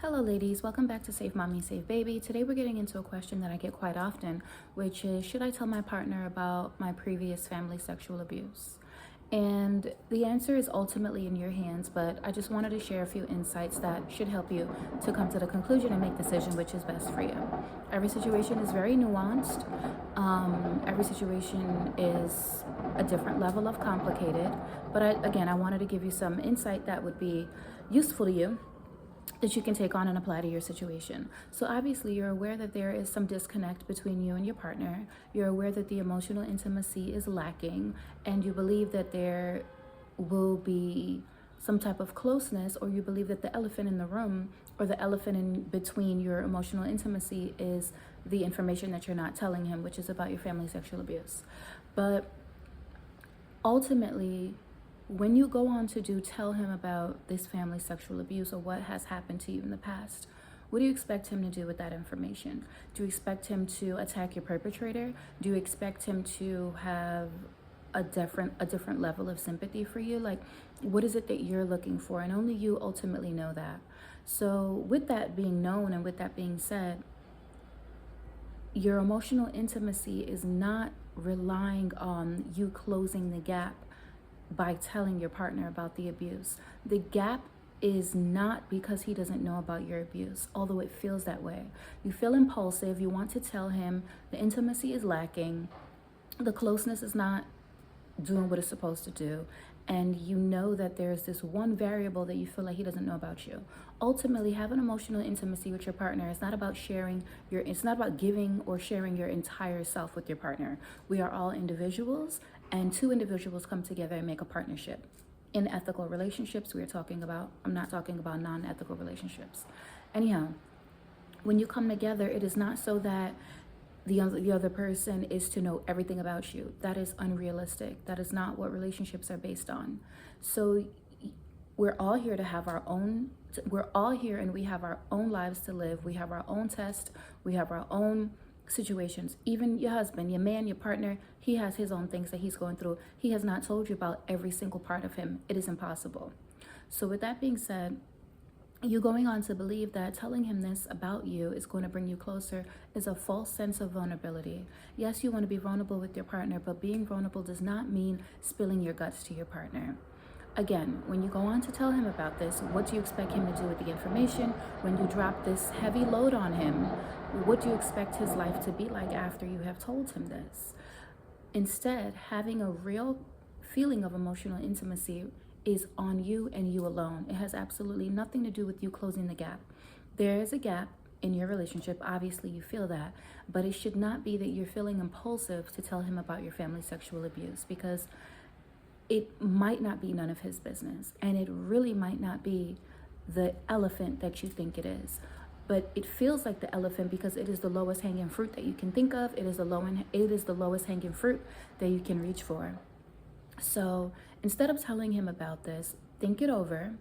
Hello ladies, welcome back to Save Mommy, Save Baby. Today we're getting into a question that I get quite often, which is, should I tell my partner about my previous family sexual abuse? And the answer is ultimately in your hands, but I just wanted to share a few insights that should help you to come to the conclusion and make the decision which is best for you. Every situation is very nuanced. Every situation is a different level of complicated, but I wanted to give you some insight that would be useful to you that you can take on and apply to your situation. So obviously you're aware that there is some disconnect between you and your partner. You're aware that the emotional intimacy is lacking, and you believe that there will be some type of closeness, or you believe that the elephant in the room or the elephant in between your emotional intimacy is the information that you're not telling him, which is about your family sexual abuse. But ultimately, when you go on to tell him about this family sexual abuse or what has happened to you in the past, what do you expect him to do with that information? Do you expect him to attack your perpetrator? Do you expect him to have a different level of sympathy for you? Like, what is it that you're looking for? And only you ultimately know that. So with that being known and with that being said, your emotional intimacy is not relying on you closing the gap by telling your partner about the abuse. The gap is not because he doesn't know about your abuse, although it feels that way. You feel impulsive, you want to tell him, the intimacy is lacking, the closeness is not doing what it's supposed to do, and you know that there's this one variable that you feel like he doesn't know about you. Ultimately, having emotional intimacy with your partner is not about it's not about giving or sharing your entire self with your partner. We are all individuals, and two individuals come together and make a partnership. In ethical relationships, I'm not talking about non-ethical relationships. Anyhow, when you come together, it is not so that the other person is to know everything about you. That is unrealistic. That is not what relationships are based on. So we're all here and we have our own lives to live. We have our own test. We have our own situations. Even your husband, your man, your partner, he has his own things that he's going through. He has not told you about every single part of him. It is impossible. So with that being said, you going on to believe that telling him this about you is going to bring you closer is a false sense of vulnerability. Yes, you want to be vulnerable with your partner, but being vulnerable does not mean spilling your guts to your partner. Again, when you go on to tell him about this, what do you expect him to do with the information? When you drop this heavy load on him, what do you expect his life to be like after you have told him this? Instead, having a real feeling of emotional intimacy is on you and you alone. It has absolutely nothing to do with you closing the gap. There is a gap in your relationship. Obviously, you feel that, but it should not be that you're feeling impulsive to tell him about your family sexual abuse, because it might not be none of his business, and it really might not be the elephant that you think it is. But it feels like the elephant because it is the lowest hanging fruit that you can think of. It is the lowest hanging fruit that you can reach for. So instead of telling him about this, think it over.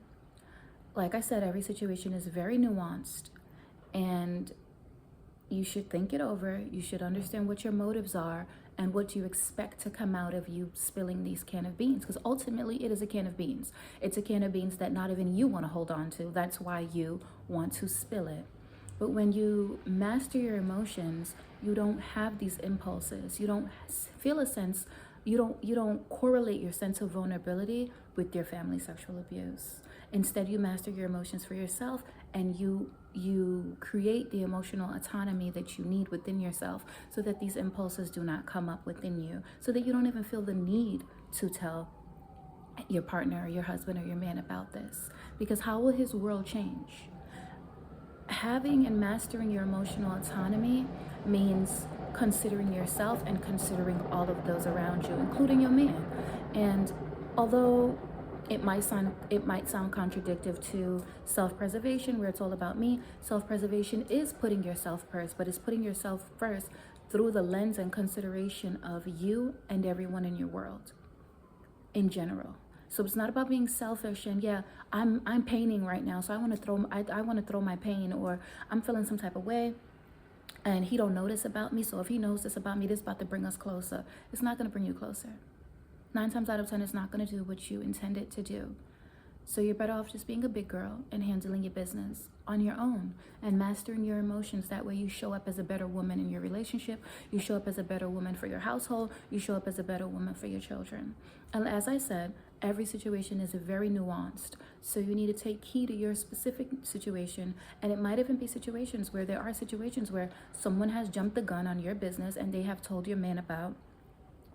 Like I said, every situation is very nuanced, and you should think it over. You should understand what your motives are and what you expect to come out of you spilling these can of beans, because ultimately it is a can of beans. It's a can of beans that not even you want to hold on to. That's why you want to spill it. But when you master your emotions, you don't have these impulses. You don't feel a sense, you don't correlate your sense of vulnerability with your family sexual abuse. Instead, you master your emotions for yourself, and you create the emotional autonomy that you need within yourself, so that these impulses do not come up within you, so that you don't even feel the need to tell your partner or your husband or your man about this. Because how will his world change? Having and mastering your emotional autonomy means considering yourself and considering all of those around you, including your man. And although it might sound contradictory to self-preservation, where it's all about me, self-preservation is putting yourself first, but it's putting yourself first through the lens and consideration of you and everyone in your world in general. So it's not about being selfish and I'm paining right now, so I want to throw my pain, or I'm feeling some type of way and he don't know this about me, so if he knows this about me, this is about to bring us closer. It's not going to bring you closer. 9 times out of 10, it's not going to do what you intend it to do. So you're better off just being a big girl and handling your business on your own and mastering your emotions. That way you show up as a better woman in your relationship. You show up as a better woman for your household. You show up as a better woman for your children. And as I said, every situation is very nuanced. So you need to take heed to your specific situation. And it might even be situations where there are situations where someone has jumped the gun on your business and they have told your man about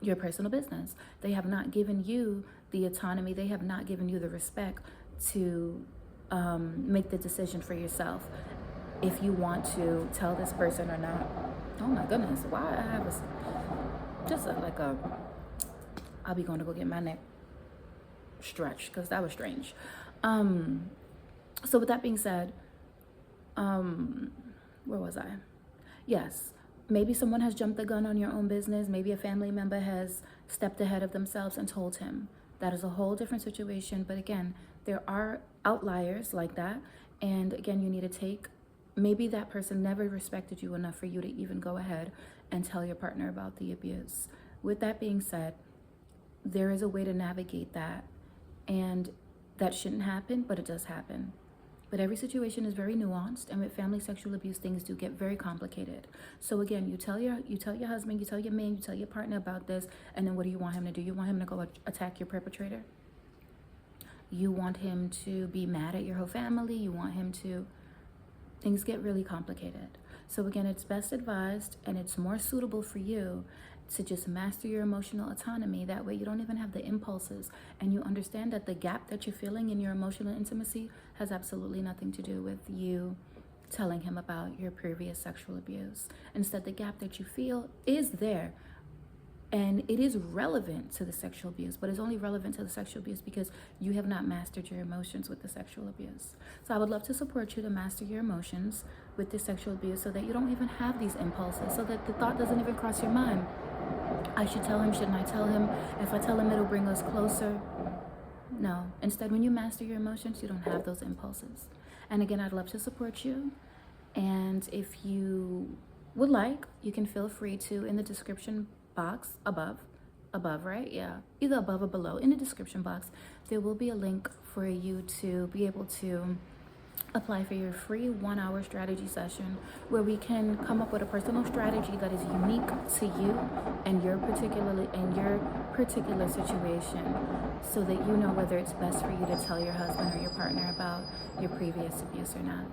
your personal business. They have not given you the autonomy. They have not given you the respect to make the decision for yourself if you want to tell this person or not. Oh my goodness, why I have I'll be going to go get my neck stretched because that was strange. So with that being said, where was I? Yes. Maybe someone has jumped the gun on your own business. Maybe a family member has stepped ahead of themselves and told him. That is a whole different situation. But again, there are outliers like that. And again, you need to take, maybe that person never respected you enough for you to even go ahead and tell your partner about the abuse. With that being said, there is a way to navigate that. And that shouldn't happen, but it does happen. But every situation is very nuanced, and with family sexual abuse, things do get very complicated. So again, you tell your husband, you tell your man, you tell your partner about this, and then what do you want him to do? You want him to go attack your perpetrator? You want him to be mad at your whole family? You want him to... Things get really complicated. So again, it's best advised, and it's more suitable for you to just master your emotional autonomy. That way you don't even have the impulses, and you understand that the gap that you're feeling in your emotional intimacy has absolutely nothing to do with you telling him about your previous sexual abuse. Instead, the gap that you feel is there, and it is relevant to the sexual abuse, but it's only relevant to the sexual abuse because you have not mastered your emotions with the sexual abuse. So I would love to support you to master your emotions with the sexual abuse so that you don't even have these impulses, so that the thought doesn't even cross your mind. I should tell him, shouldn't I tell him? If I tell him, it'll bring us closer. No. Instead, when you master your emotions, you don't have those impulses. And again, I'd love to support you. And if you would like, you can feel free to, in the description box above, right? Yeah, either above or below. In the description box, there will be a link for you to be able to apply for your free 1-hour strategy session where we can come up with a personal strategy that is unique to you and your particular situation, so that you know whether it's best for you to tell your husband or your partner about your previous abuse or not.